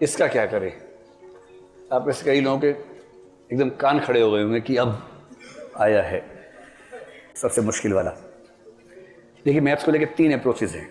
इसका क्या करें? आप में से कई लोगों के एकदम कान खड़े हो गए होंगे कि अब आया है सबसे मुश्किल वाला। देखिए, मैथ्स को लेकर 3 अप्रोचेज हैं।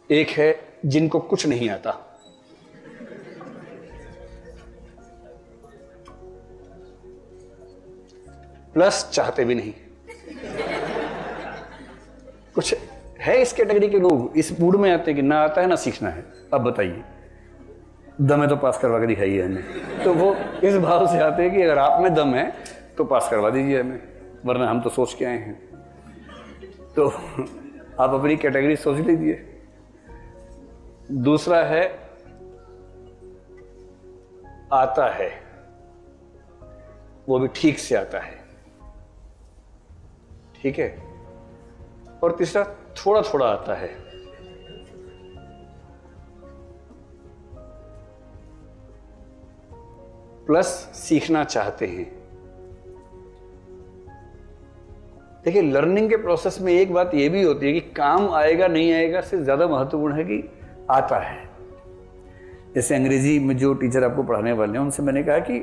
एक है जिनको कुछ नहीं आता, प्लस चाहते भी नहीं। कुछ है इस कैटेगरी के लोग, इस मूड में आते हैं कि ना आता है ना सीखना है। अब बताइए, दम है तो पास करवा के दिखाइए हमें। तो वो इस भाव से आते हैं कि अगर आप में दम है तो पास करवा दीजिए हमें, वरना हम तो सोच के आए हैं। तो आप अपनी कैटेगरी सोच लीजिए। दूसरा है आता है, वो भी ठीक से आता है, ठीक है। और तीसरा थोड़ा थोड़ा आता है। प्लस सीखना चाहते हैं। देखिए, लर्निंग के प्रोसेस में एक बात यह भी होती है कि काम आएगा नहीं आएगा से ज्यादा महत्वपूर्ण है कि आता है। जैसे अंग्रेजी में जो टीचर आपको पढ़ाने वाले हैं उनसे मैंने कहा कि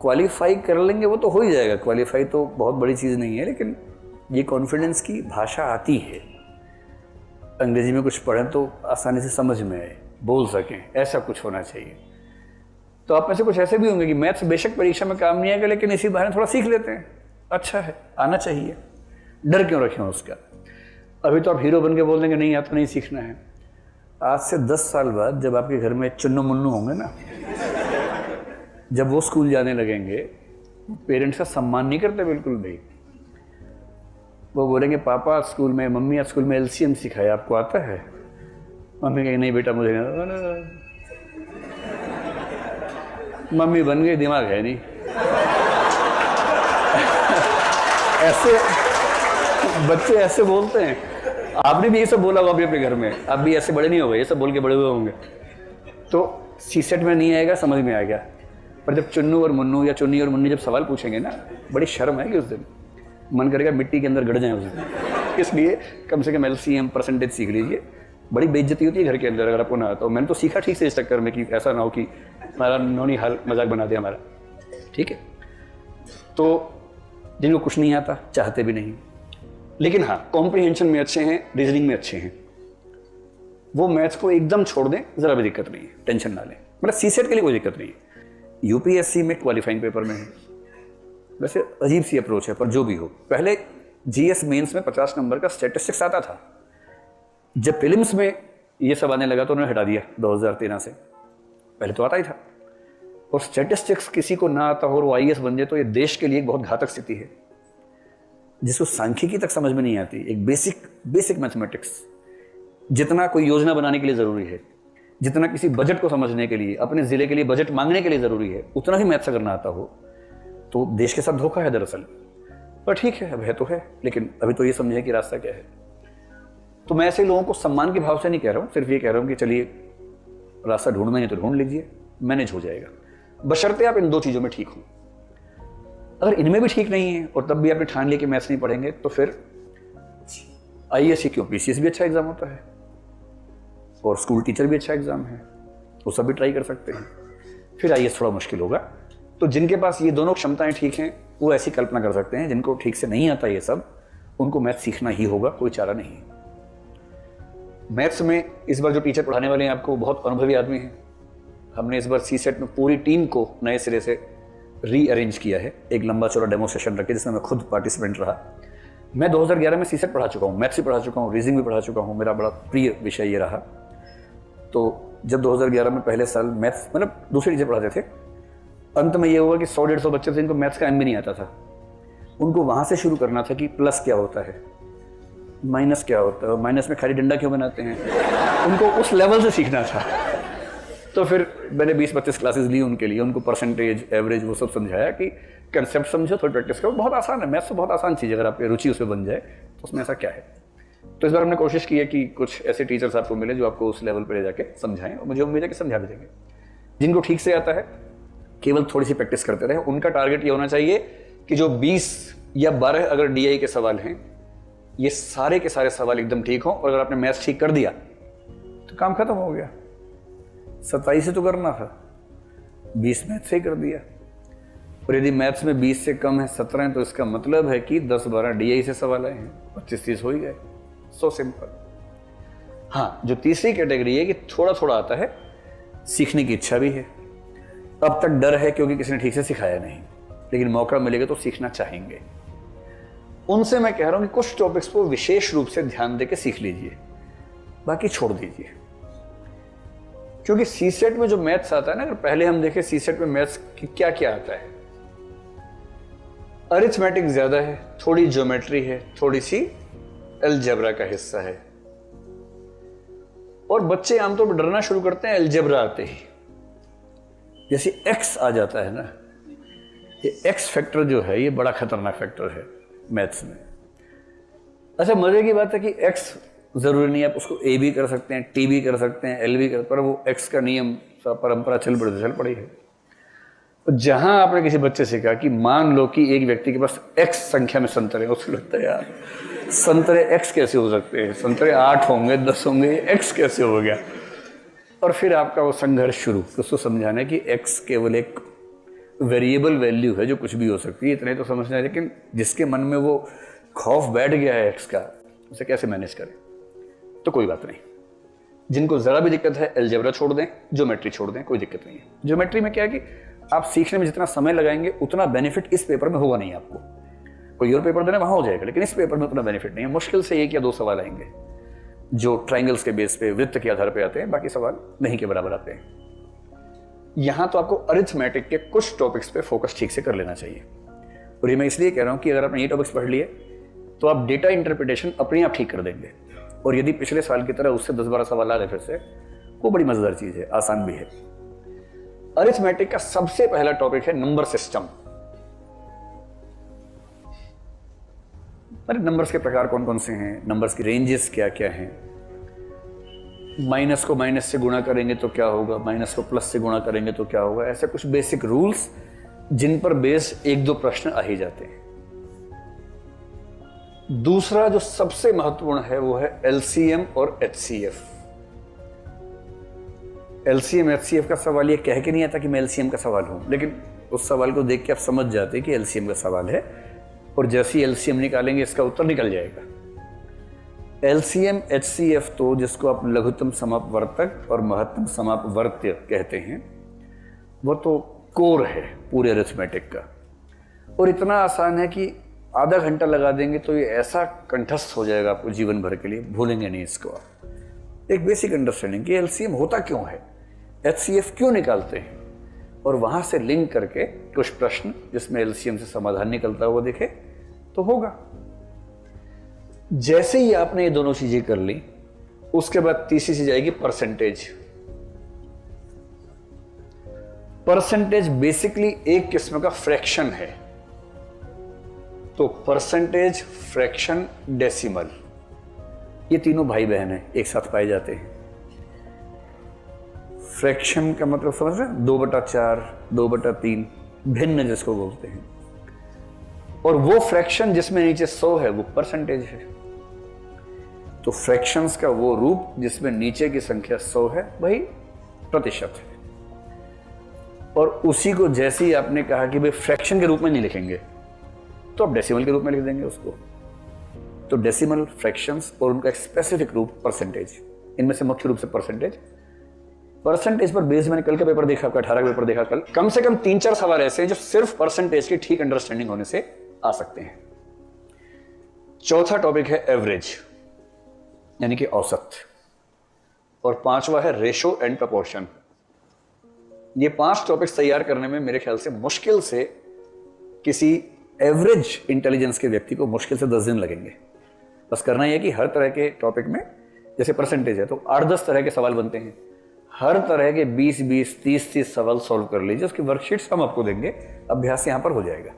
क्वालिफाई कर लेंगे वो तो हो ही जाएगा, क्वालिफाई तो बहुत बड़ी चीज़ नहीं है, लेकिन ये कॉन्फिडेंस की भाषा आती है। अंग्रेजी में कुछ पढ़ें तो आसानी से समझ में आए, बोल सकें, ऐसा कुछ होना चाहिए। तो आप में से कुछ ऐसे भी होंगे कि मैथ्स बेशक परीक्षा में काम नहीं आएगा, लेकिन इसी बहाने थोड़ा सीख लेते हैं। अच्छा है, आना चाहिए, डर क्यों रखें उसका। अभी तो आप हीरो बन के बोल देंगे नहीं आता, नहीं सीखना है। आज से 10 साल बाद जब आपके घर में चुन्नू मुन्नू होंगे ना, जब वो स्कूल जाने लगेंगे, पेरेंट्स का सम्मान नहीं करते बिल्कुल भी। वो बोलेंगे पापा स्कूल में, मम्मी आज स्कूल में एलसीएम सिखाया, आपको आता है? मम्मी कहेंगे नहीं बेटा मुझे नहीं। मम्मी बन गई, दिमाग है नहीं। ऐसे बच्चे ऐसे बोलते हैं। आपने भी ये सब बोला होगा अभी अपने घर में, आप भी ऐसे बड़े नहीं हो गए, ये सब बोल के बड़े हुए होंगे। तो सीसेट में नहीं आएगा, समझ में आएगा। पर जब चुन्नू और मुन्नू या चुन्नी और मुन्नी जब सवाल पूछेंगे ना, बड़ी शर्म आएगी उस दिन, मन करेगा मिट्टी के अंदर गड़ जाए उस दिन। इसलिए कम से कम एलसीएम परसेंटेज सीख लीजिए। बड़ी बेइज्जती होती है घर के अंदर अगर आपको ना आता हो। मैंने तो सीखा ठीक से इस चक्कर में कि ऐसा ना हो कि हमारा नौनी हाल मजाक बना दिया हमारा, ठीक है। तो जिनको कुछ नहीं आता, चाहते भी नहीं, लेकिन हाँ कॉम्प्रिहेंशन में अच्छे हैं, रीजनिंग में अच्छे हैं, वो मैथ्स को एकदम छोड़ दें, जरा भी दिक्कत नहीं है, टेंशन ना लें। मतलब सीसेट के लिए कोई दिक्कत नहीं है। यूपीएससी में क्वालिफाइंग पेपर में है, वैसे अजीब सी अप्रोच है, पर जो भी हो। पहले जीएस मेंस में 50 नंबर का स्टैटिस्टिक्स आता था। जब प्रीलिम्स में ये सब आने लगा तो उन्होंने हटा दिया 2013 से। पहले तो आता ही था। और स्टैटिस्टिक्स किसी को ना आता हो और वो आईएएस बन जाए तो ये देश के लिए एक बहुत घातक स्थिति है, जिसको सांख्यिकी तक समझ में नहीं आती। एक बेसिक मैथमेटिक्स जितना कोई योजना बनाने के लिए ज़रूरी है, जितना किसी बजट को समझने के लिए, अपने ज़िले के लिए बजट मांगने के लिए ज़रूरी है, उतना ही मैथ्स अगर ना आता हो तो देश के साथ धोखा है दरअसल। पर ठीक है, अब है तो है, लेकिन अभी तो ये समझे कि रास्ता क्या है। तो मैं ऐसे लोगों को सम्मान के भाव से नहीं कह रहा हूँ, सिर्फ ये कह रहा हूँ कि चलिए रास्ता ढूंढना है तो ढूंढ लीजिए, मैनेज हो जाएगा, बशर्ते आप इन 2 चीज़ों में ठीक हो। अगर इनमें भी ठीक नहीं है और तब भी आपने ठान लिया कि मैथ्स नहीं पढ़ेंगे, तो फिर आईएएस ही क्यों, पीसीएस भी अच्छा एग्जाम होता है और स्कूल टीचर भी अच्छा एग्जाम है, वो सब भी ट्राई कर सकते हैं। फिर आईएएस थोड़ा मुश्किल होगा। तो जिनके पास ये दोनों क्षमताएं ठीक हैं, वो ऐसी कल्पना कर सकते हैं। जिनको ठीक से नहीं आता ये सब, उनको मैथ्स सीखना ही होगा, कोई चारा नहीं। मैथ्स में इस बार जो टीचर पढ़ाने वाले हैं आपको बहुत अनुभवी आदमी हैं। हमने इस बार सीसेट में पूरी टीम को नए सिरे से रीअरेंज किया है। एक लंबा चौड़ा डेमो सेशन रखे जिसमें मैं खुद पार्टिसिपेंट रहा। मैं 2011 में सीसेट पढ़ा चुका हूँ, मैथ्स भी पढ़ा चुका हूँ, रीजनिंग भी पढ़ा चुका हूँ, मेरा बड़ा प्रिय विषय ये रहा। तो जब 2011 में पहले साल मैथ्स, मतलब दूसरे टीचर पढ़ाते थे, अंत में ये हुआ कि 100-150 बच्चे थे जिनको मैथ्स का एम भी नहीं आता था। उनको वहाँ से शुरू करना था कि प्लस क्या होता है, माइनस क्या होता है, माइनस में खाली डंडा क्यों बनाते हैं, उनको उस लेवल से सीखना था। तो फिर मैंने 20-25 क्लासेस ली उनके लिए, उनको परसेंटेज, एवरेज, वो सब समझाया कि कंसेप्ट समझो, थोड़ी प्रैक्टिस करो, बहुत आसान है। मैथ्स तो बहुत आसान चीज़ है, अगर आपकी रुचि उसमें बन जाए तो उसमें ऐसा क्या है। तो इस बार हमने कोशिश की है कि कुछ ऐसे टीचर्स आपको मिले जो आपको उस लेवल पर ले जाके समझाएं, और मुझे उम्मीद है कि समझा भी देंगे। जिनको ठीक से आता है, केवल थोड़ी सी प्रैक्टिस करते रहे। उनका टारगेट ये होना चाहिए कि जो 20 या 12 अगर डीआई के सवाल हैं, ये सारे के सारे सवाल एकदम ठीक हों, और अगर आपने मैथ्स ठीक कर दिया तो काम खत्म हो गया। 27 से तो करना था, 20 मैथ से ही कर दिया। और यदि मैथ्स में 20 से कम है 17 है, तो इसका मतलब है कि 10-12 DI से सवाल आए हैं, 25-30 हो ही गए। So simple. हाँ, जो तीसरी कैटेगरी है कि थोड़ा थोड़ा आता है, सीखने की इच्छा भी है, अब तक डर है क्योंकि किसी ने ठीक से सिखाया नहीं, लेकिन मौका मिलेगा तो सीखना चाहेंगे। उनसे मैं कह रहा हूं कि कुछ टॉपिक्स को विशेष रूप से ध्यान देकर सीख लीजिए, बाकी छोड़ दीजिए। क्योंकि सीसेट में जो मैथ्स आता है ना, अगर पहले हम देखें सीसेट में मैथ्स क्या क्या आता है, अरिथमेटिक ज्यादा है, थोड़ी ज्योमेट्री है, थोड़ी सी अलजेब्रा का हिस्सा है। और बच्चे आमतौर पर डरना शुरू करते हैं अलजेब्रा आते ही। जैसे एक्स आ जाता है ना, ये एक्स फैक्टर जो है ये बड़ा खतरनाक फैक्टर है मैथ्स में। अच्छा, मजे की बात है कि एक्स जरूरी नहीं है, आप उसको ए भी कर सकते हैं, टी भी कर सकते हैं, एल भी कर, पर वो एक्स का नियम परंपरा चल पड़ी है। तो जहां आपने किसी बच्चे से कहा कि मान लो कि एक व्यक्ति के पास एक्स संख्या में संतरे, उसको लगता है यार संतरे एक्स कैसे हो सकते हैं, संतरे 8 होंगे 10 होंगे, एक्स कैसे हो गया। और फिर आपका वो संघर्ष शुरू, उसको समझाने कि एक्स केवल एक वेरिएबल वैल्यू है जो कुछ भी हो सकती है, इतने तो समझना है। लेकिन जिसके मन में वो खौफ बैठ गया है एक्स का, उसे कैसे मैनेज करें। तो कोई बात नहीं, जिनको जरा भी दिक्कत है अलजेब्रा छोड़ दें, ज्योमेट्री छोड़ दें, कोई दिक्कत नहीं है। ज्योमेट्री में क्या है कि आप सीखने में जितना समय लगाएंगे उतना बेनिफिट इस पेपर में होगा नहीं आपको। कोई और पेपर देना वहां हो जाएगा, लेकिन इस पेपर में उतना बेनिफिट नहीं है। मुश्किल से 1 या 2 सवाल आएंगे जो ट्राइंगल्स के बेस पे, वृत्त के आधार पे आते हैं, बाकी सवाल नहीं के बराबर आते हैं। यहां तो आपको अरिथमेटिक के कुछ टॉपिक्स पे फोकस ठीक से कर लेना चाहिए। और ये मैं इसलिए कह रहा हूं कि अगर आपने ये टॉपिक्स पढ़ लिए तो आप डेटा इंटरप्रिटेशन अपने आप ठीक कर देंगे। और यदि पिछले साल की तरह उससे 10-12 सवाल आ रहे फिर से, वो बड़ी मजेदार चीज है, आसान भी है। अरिथमेटिक का सबसे पहला टॉपिक है नंबर सिस्टम। अरे नंबर्स के प्रकार कौन कौन से हैं, नंबर्स की रेंजेस क्या क्या हैं, माइनस को माइनस से गुणा करेंगे तो क्या होगा, माइनस को प्लस से गुणा करेंगे तो क्या होगा, ऐसे कुछ बेसिक रूल्स जिन पर बेस 1-2 प्रश्न आ ही जाते हैं। दूसरा जो सबसे महत्वपूर्ण है वो है एलसीएम और एचसीएफ। एलसीएम एचसीएफ का सवाल ये कह के नहीं आता कि मैं एलसीएम का सवाल हूं, लेकिन उस सवाल को देख के आप समझ जाते हैं कि एलसीएम का सवाल है, और जैसे ही एलसीएम निकालेंगे इसका उत्तर निकल जाएगा। एलसीएम एचसीएफ तो जिसको आप लघुत्तम समापवर्तक और महत्तम समापवर्त्य कहते हैं, वो तो कोर है पूरे अरिथमेटिक का। और इतना आसान है कि आधा घंटा लगा देंगे तो ये ऐसा कंठस्थ हो जाएगा आपको जीवन भर के लिए, भूलेंगे नहीं इसको आप। एक बेसिक अंडरस्टैंडिंग कि एलसीएम होता क्यों है, एचसीएफ क्यों निकालते हैं, और वहां से लिंक करके कुछ प्रश्न जिसमें एलसीएम से समाधान निकलता हुआ दिखे तो होगा। जैसे ही आपने ये दोनों चीजें कर ली, उसके बाद तीसरी चीज आएगी परसेंटेज। परसेंटेज बेसिकली एक किस्म का फ्रैक्शन है। तो परसेंटेज, फ्रैक्शन, डेसिमल, ये तीनों भाई बहन हैं, एक साथ पाए जाते हैं। फ्रैक्शन का मतलब समझ रहे हैं, 2/4, 2/3, भिन्न जिसको बोलते हैं। और वो फ्रैक्शन जिसमें नीचे 100 है वो परसेंटेज है। तो फ्रैक्शंस का वो रूप जिसमें नीचे की संख्या 100 है वही प्रतिशत है। और उसी को जैसे ही आपने कहा कि भाई फ्रैक्शन के रूप में नहीं लिखेंगे, तो आप डेसिमल के रूप में लिख देंगे उसको। तो डेसिमल, फ्रैक्शंस और उनका एक स्पेसिफिक रूप परसेंटेज, इनमें से मुख्य रूप से परसेंटेज पर बेस। मैंने कल का पेपर देखा, आपका 18 का पेपर देखा कल, कम से कम 3-4 सवाल ऐसे हैं जो सिर्फ परसेंटेज की ठीक अंडरस्टैंडिंग होने से आ सकते हैं। चौथा टॉपिक है एवरेज, यानी कि औसत, और 5वां है रेशो एंड प्रपोर्शन। ये 5 टॉपिक्स तैयार करने में मेरे ख्याल से मुश्किल से किसी एवरेज इंटेलिजेंस के व्यक्ति को मुश्किल से 10 दिन लगेंगे। बस करना यह कि हर तरह के टॉपिक में, जैसे परसेंटेज है तो 8-10 तरह के सवाल बनते हैं, हर तरह के 20-20, 30-30 सवाल सॉल्व कर लीजिए। उसकी वर्कशीट्स हम आपको देंगे, अभ्यास यहां पर हो जाएगा।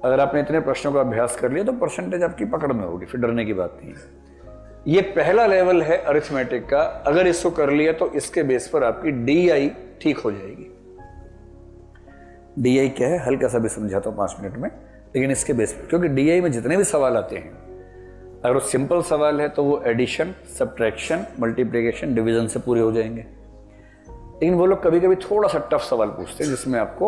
अगर आपने इतने प्रश्नों का अभ्यास कर लिया तो परसेंटेज आपकी पकड़ में होगी, फिर डरने की बात नहीं है। ये पहला लेवल है अरिथमेटिक का। अगर इसको कर लिया तो इसके बेस पर आपकी डीआई ठीक हो जाएगी। डीआई क्या है, हल्का सा भी समझाता हूं 5 मिनट में, लेकिन इसके बेस पर, क्योंकि डीआई में जितने भी सवाल आते हैं, अगर वो सिंपल सवाल है तो वो एडिशन, सब्ट्रैक्शन, मल्टीप्लिकेशन, डिवीजन से पूरे हो जाएंगे। लेकिन वो लोग कभी कभी थोड़ा सा टफ सवाल पूछते हैं जिसमें आपको